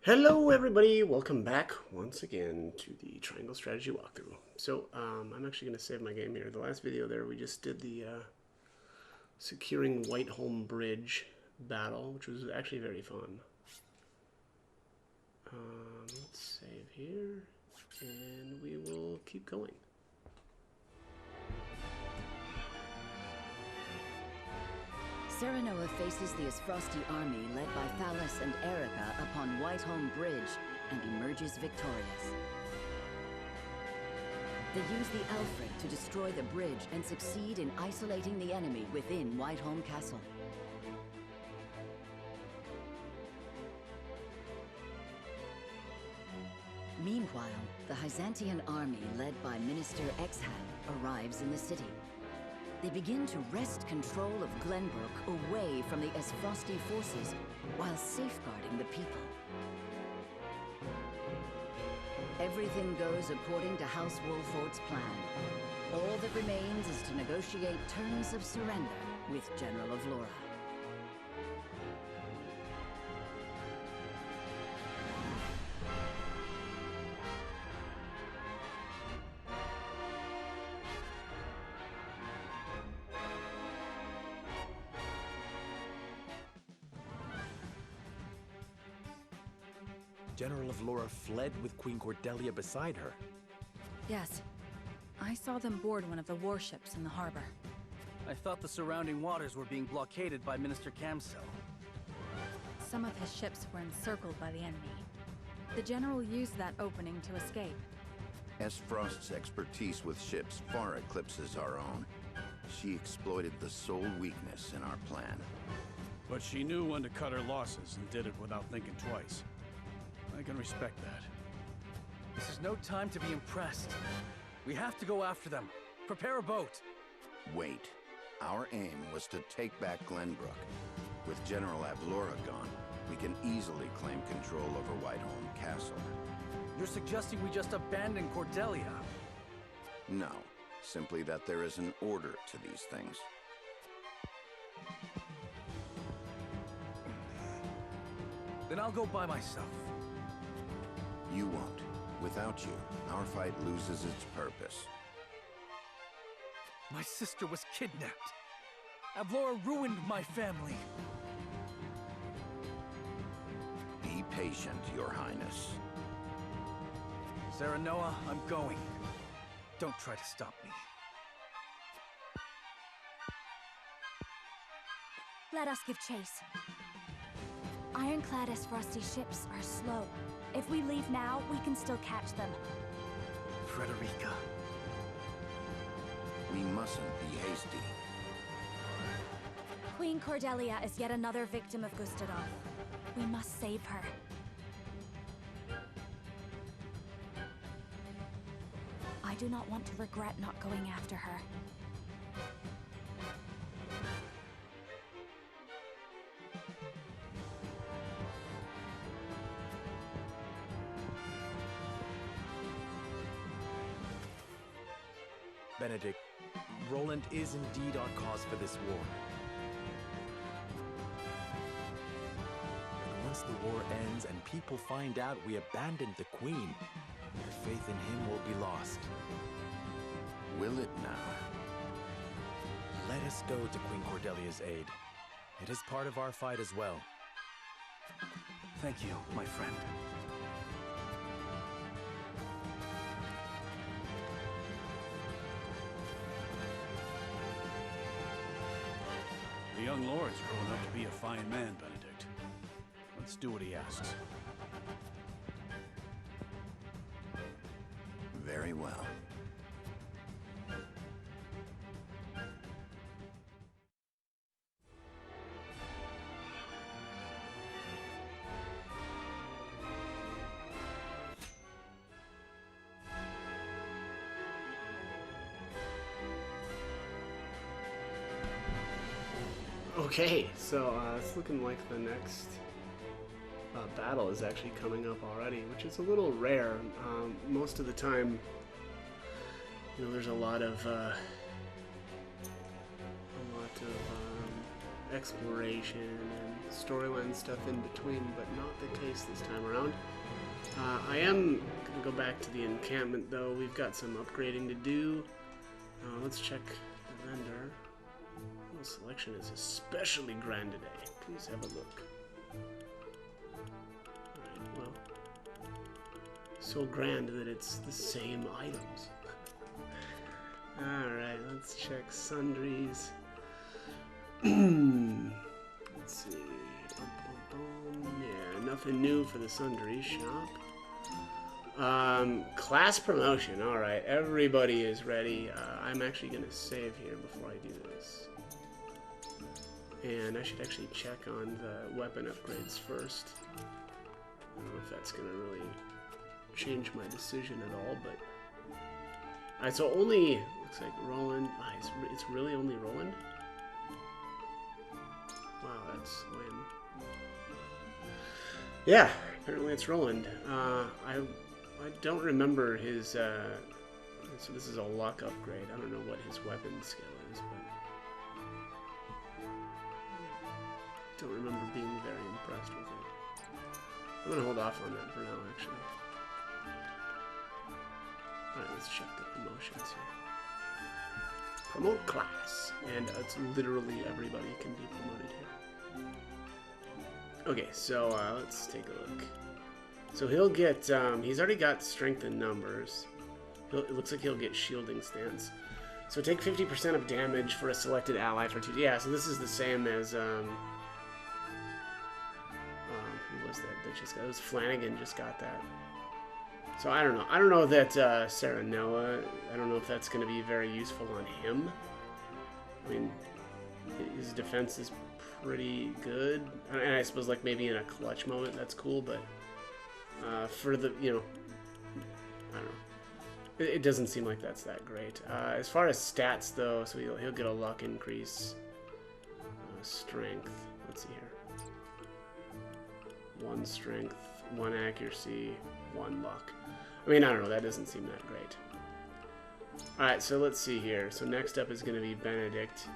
Hello everybody, welcome back once again to the Triangle Strategy walkthrough. So, I'm actually going to save my game here. The last video there we just did the securing Whiteholm Bridge battle, which was actually very fun. Let's save here, and we will keep going. Serenoa faces the Asfrosti army led by Thalas and Erica upon Whiteholm Bridge and emerges victorious. They use the Alfred to destroy the bridge and succeed in isolating the enemy within Whiteholm Castle. Meanwhile, the Hyzantian army led by Minister Exhad arrives in the city. They begin to wrest control of Glenbrook away from the Asfrosti forces while safeguarding the people. Everything goes according to House Wolfort's plan. All that remains is to negotiate terms of surrender with General Avlora. General Avlora fled with Queen Cordelia beside her. Yes. I saw them board one of the warships in the harbor. I thought the surrounding waters were being blockaded by Minister Camsell. Some of his ships were encircled by the enemy. The general used that opening to escape. Frost's expertise with ships far eclipses our own. She exploited the sole weakness in our plan. But she knew when to cut her losses and did it without thinking twice. I can respect that. This is no time to be impressed. We have to go after them. Prepare a boat. Wait. Our aim was to take back Glenbrook. With General Avlora gone, we can easily claim control over Whiteholm Castle. You're suggesting we just abandon Cordelia? No. Simply that there is an order to these things. Then I'll go by myself. You won't. Without you, our fight loses its purpose. My sister was kidnapped. Avlora ruined my family. Be patient, Your Highness. Serenoa, I'm going. Don't try to stop me. Let us give chase. Ironclad Asfrosti ships are slow. If we leave now, we can still catch them. Frederica. We mustn't be hasty. Queen Cordelia is yet another victim of Gustadolf. We must save her. I do not want to regret not going after her. Benedict, Roland is indeed our cause for this war. But once the war ends and people find out we abandoned the Queen, their faith in him will be lost. Will it now? Let us go to Queen Cordelia's aid. It is part of our fight as well. Thank you, my friend. The young lord's grown up to be a fine man, Benedict. Let's do what he asks. Very well. Okay, so it's looking like the next battle is actually coming up already, which is a little rare. Most of the time, there's a lot of exploration and storyline stuff in between, but not the case this time around. I am going to go back to the encampment, though. We've got some upgrading to do. Let's check the vendor. The selection is especially grand today. Please have a look. Alright, well. So grand that it's the same items. Alright, let's check sundries. Let's see. Yeah, nothing new for the sundries shop. Class promotion. Alright, everybody is ready. I'm actually going to save here before I do this. And I should actually check on the weapon upgrades first. I don't know if that's going to really change my decision at all, but... Alright, so only... Looks like Roland... it's really only Roland? Wow, that's lame. Yeah, apparently it's Roland. I don't remember his, so this is a luck upgrade. I don't know what his weapon skill is, but... don't remember being very impressed with it. I'm gonna hold off on that for now, actually. Alright, let's check the promotions here. Promote class. And it's literally everybody can be promoted here. Okay, so let's take a look. So he'll get, he's already got strength in numbers. It looks like he'll get shielding stance. So take 50% of damage for a selected ally for 2. Yeah, so this is the same as, who was that just got? It was Flanagan just got that. So I don't know. I don't know that Saranella, I don't know if that's going to be very useful on him. I mean, his defense is pretty good. And I suppose like maybe in a clutch moment that's cool, but for the, you know, I don't know. It doesn't seem like that's that great. As far as stats though, so he'll get a luck increase. Strength, let's see here. 1 strength, 1 accuracy, 1 luck. I mean, I don't know, that doesn't seem that great. Alright, so let's see here. So next up is going to be Benedict.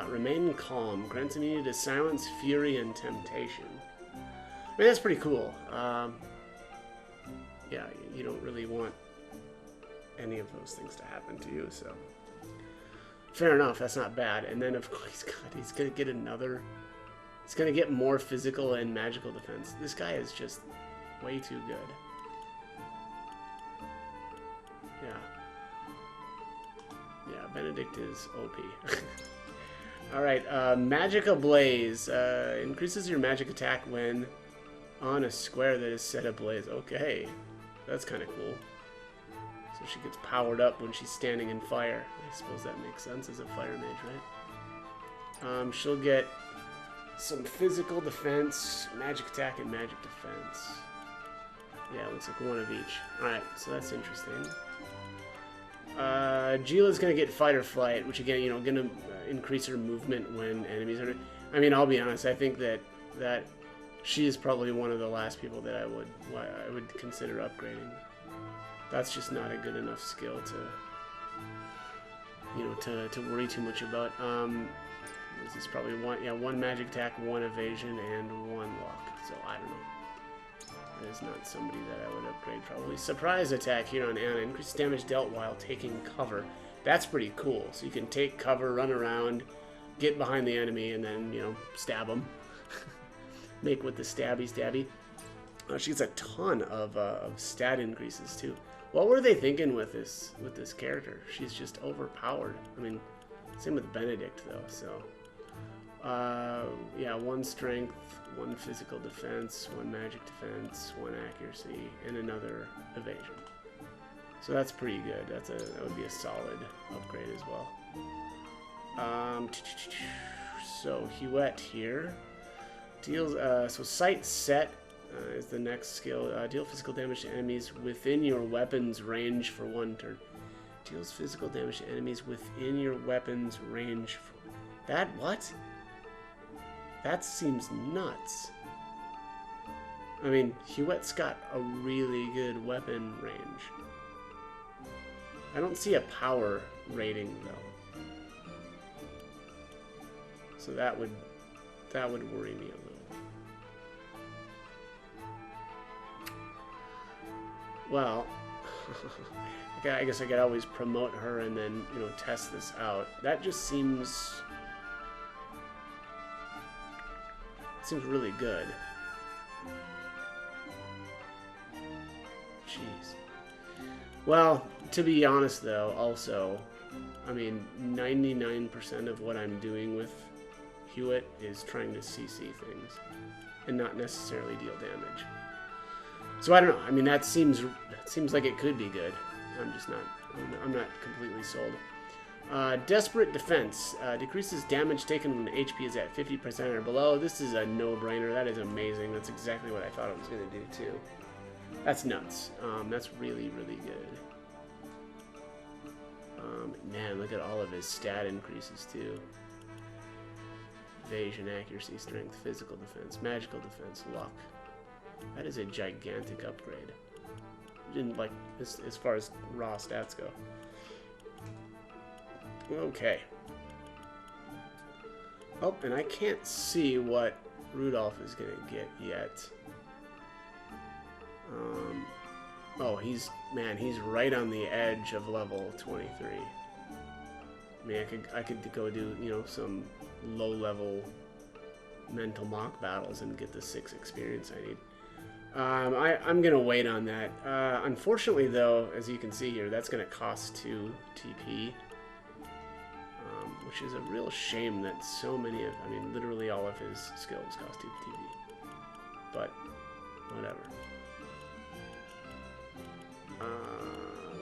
Remain calm. Grants immunity to silence, fury, and temptation. I mean, that's pretty cool. Yeah, you don't really want any of those things to happen to you, so... Fair enough, that's not bad. And then, of course, he's going to get another... He's going to get more physical and magical defense. This guy is just way too good. Yeah. Yeah, Benedict is OP. Alright, Magic Ablaze. Increases your magic attack when on a square that is set ablaze. Okay, that's kind of cool. So she gets powered up when she's standing in fire. I suppose that makes sense as a fire mage, right? She'll get some physical defense, magic attack, and magic defense. Yeah, it looks like 1 of each. Alright, so that's interesting. Gila's gonna get fight or flight, which again, you know, gonna increase her movement when enemies are... I mean, I'll be honest, I think that she is probably one of the last people that I would consider upgrading. That's just not a good enough skill to, you know, to worry too much about. This is probably 1 magic attack, 1 evasion, and 1 luck. So I don't know. That is not somebody that I would upgrade probably. Surprise attack here on Anna. Increased damage dealt while taking cover. That's pretty cool. So you can take cover, run around, get behind the enemy, and then, you know, stab them. Make with the stabby. She gets a ton of stat increases too. What were they thinking with this character? She's just overpowered. I mean, same with Benedict though. So, yeah, 1 strength, 1 physical defense, 1 magic defense, 1 accuracy, and another evasion. So that's pretty good. That would be a solid upgrade as well. So Huette here deals. So sight set is the next skill. Deal physical damage to enemies within your weapon's range for 1 turn. Deals physical damage to enemies within your weapon's range for... That what? That seems nuts. I mean, Huette's got a really good weapon range. I don't see a power rating though. So that would worry me a little. well, I guess I could always promote her and then, you know, test this out. That just seems really good. Jeez. Well, to be honest though, also, I mean, 99% of what I'm doing with Hewitt is trying to CC things and not necessarily deal damage. So I don't know. I mean, that seems like it could be good. I'm not completely sold. Desperate Defense decreases damage taken when the HP is at 50% or below. This is a no-brainer. That is amazing. That's exactly what I thought it was going to do too. That's nuts. That's really, really good. Man, look at all of his stat increases too. Evasion, accuracy, strength, physical defense, magical defense, luck. That is a gigantic upgrade. In like as far as raw stats go. Okay. Oh, and I can't see what Rudolph is gonna get yet. Oh, he's right on the edge of level 23. I mean, I could go do, you know, some low-level mental mock battles and get the 6 experience I need. I'm gonna wait on that. Unfortunately, though, as you can see here, that's gonna cost 2 TP, which is a real shame that so many of, I mean, literally all of his skills cost 2 TP. But whatever.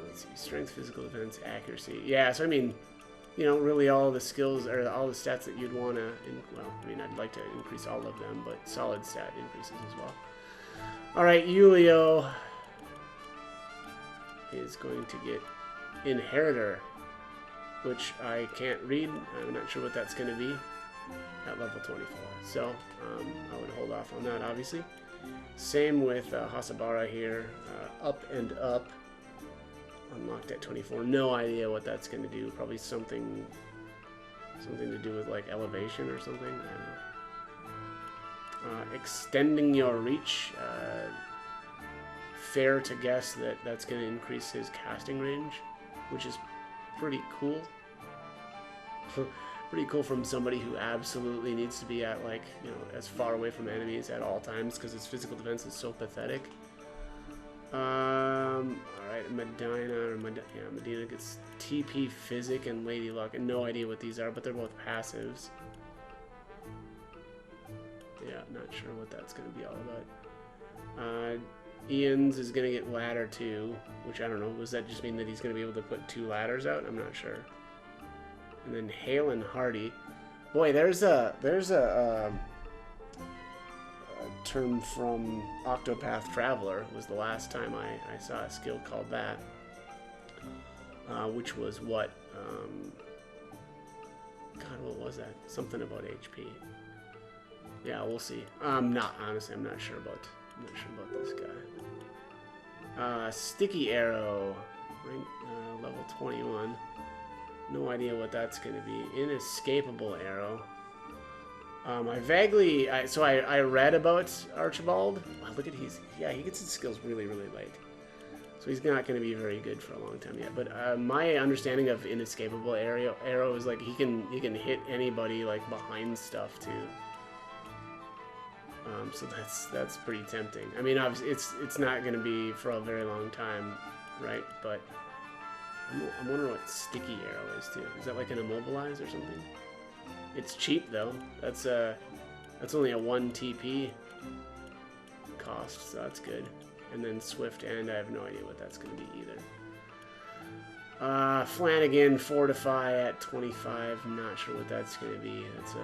Let's see, strength, physical defense, accuracy. Yeah, so I mean, you know, really all the skills or all the stats that you'd want to, well, I mean, I'd like to increase all of them, but solid stat increases as well. All right, Yulio is going to get Inheritor, which I can't read. I'm not sure what that's going to be at level 24. So I would hold off on that, obviously. Same with Hasabara here, up and up, unlocked at 24. No idea what that's going to do. Probably something to do with like elevation or something. I don't know. Extending your reach. Fair to guess that that's going to increase his casting range, which is pretty cool. Pretty cool from somebody who absolutely needs to be at, like, you know, as far away from enemies at all times because his physical defense is so pathetic. Alright, Medina gets TP, Physic, and Lady Luck. And no idea what these are, but they're both passives. Yeah, not sure what that's going to be all about. Ian's is going to get Ladder 2, which I don't know. Does that just mean that he's going to be able to put 2 ladders out? I'm not sure. And then Hale and Hardy. Boy, there's a term from Octopath Traveler. Was the last time I saw a skill called that. Which was what? God, what was that? Something about HP. Yeah, we'll see. Honestly, I'm not sure about this guy. Sticky Arrow, rank, level 21. No idea what that's going to be. Inescapable Arrow. I read about Archibald. Wow, look at he gets his skills really, really late. So he's not going to be very good for a long time yet. But my understanding of Inescapable Arrow is like he can hit anybody like behind stuff too. So that's pretty tempting. I mean, obviously it's not going to be for a very long time, right? But I'm wondering what Sticky Arrow is too. Is that like an Immobilize or something? It's cheap though. That's only a 1 TP cost, so that's good. And then Swift End, I have no idea what that's going to be either. Flanagan, Fortify at 25. Not sure what that's going to be. It's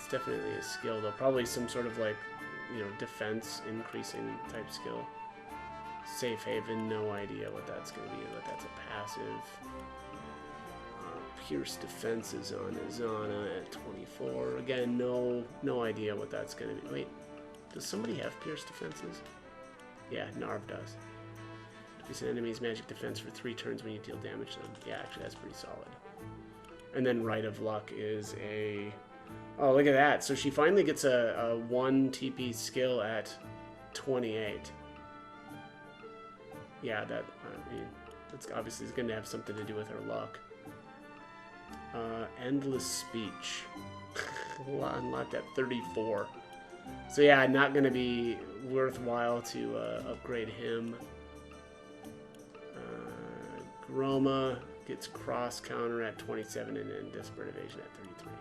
definitely a skill though. Probably some sort of like, you know, defense increasing type skill. Safe Haven, no idea what that's going to be, but that's a passive. Pierce Defense is on Azana at 24. Again, no idea what that's going to be. Wait, does somebody have Pierce Defenses? Yeah, Narv does. Increase an enemy's magic defense for 3 turns when you deal damage to them. Yeah, actually, that's pretty solid. And then Rite of Luck is a... Oh, look at that. So she finally gets a 1 TP skill at 28. yeah, that, I mean, that's obviously going to have something to do with her luck. Endless speech. Unlocked at 34. So yeah, not going to be worthwhile to upgrade him. Groma gets cross counter at 27 and then desperate evasion at 33.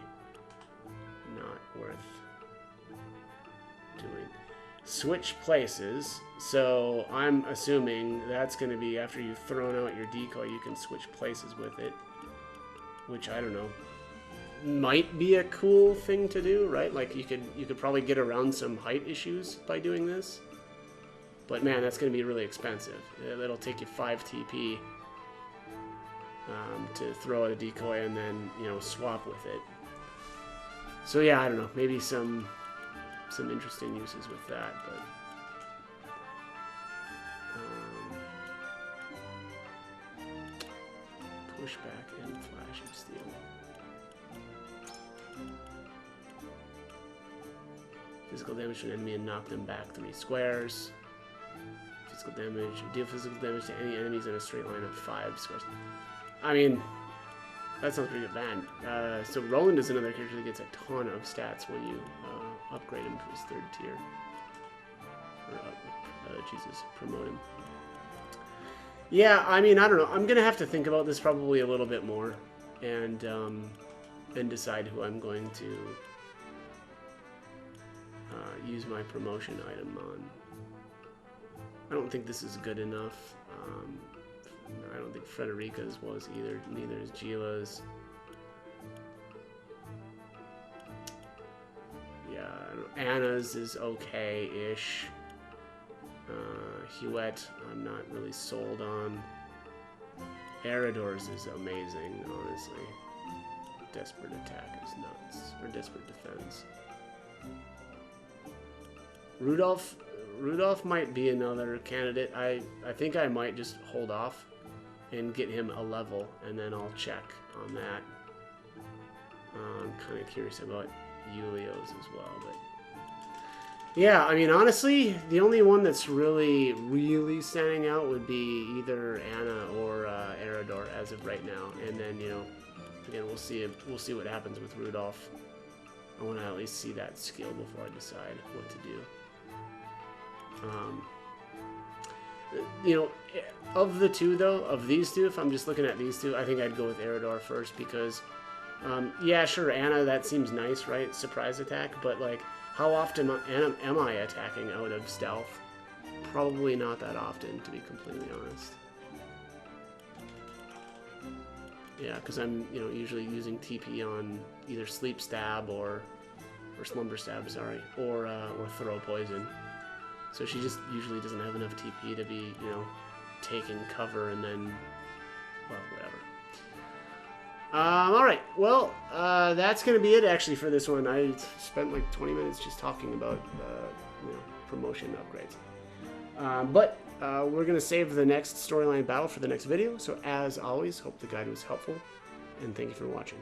Not worth doing. Switch places. So I'm assuming that's going to be after you've thrown out your decoy, you can switch places with it. Which, I don't know, might be a cool thing to do, right? Like you could probably get around some height issues by doing this. But man, that's going to be really expensive. It'll take you 5 TP to throw out a decoy and then, you know, swap with it. So yeah, I don't know, maybe some interesting uses with that, but pushback and flash of steel. Physical damage to an enemy and knock them back 3 squares. Physical damage, deal physical damage to any enemies in a straight line of 5 squares. I mean, that sounds pretty good, man. So Roland is another character that gets a ton of stats when you upgrade him to his 3rd tier. Or, Jesus, promote him. Yeah, I mean, I don't know. I'm gonna have to think about this probably a little bit more, and decide who I'm going to use my promotion item on. I don't think this is good enough. I don't think Frederica's was either. Neither is Gila's. Yeah, I don't know. Anna's is okay-ish. Huette, I'm not really sold on. Eridor's is amazing, honestly. Desperate attack is nuts. Or desperate defense. Rudolph might be another candidate. I think I might just hold off and get him a level, and then I'll check on that. I'm kind of curious about Yulios as well, but yeah, I mean, honestly, the only one that's really standing out would be either Anna or Eridor as of right now, and then, you know, again, we'll see what happens with Rudolph. I want to at least see that skill before I decide what to do. You know, of the two, though, of these two, if I'm just looking at these two, I think I'd go with Eridor first because, yeah, sure, Anna, that seems nice, right? Surprise attack, but, like, how often am I attacking out of stealth? Probably not that often, to be completely honest. Yeah, because I'm, you know, usually using TP on either Sleep Stab or Slumber Stab, sorry, or Throw Poison. So she just usually doesn't have enough TP to be, you know, taking cover and then, well, whatever. Alright, well, that's going to be it, actually, for this one. I spent like 20 minutes just talking about, you know, promotion upgrades. But we're going to save the next storyline battle for the next video. So, as always, hope the guide was helpful, and thank you for watching.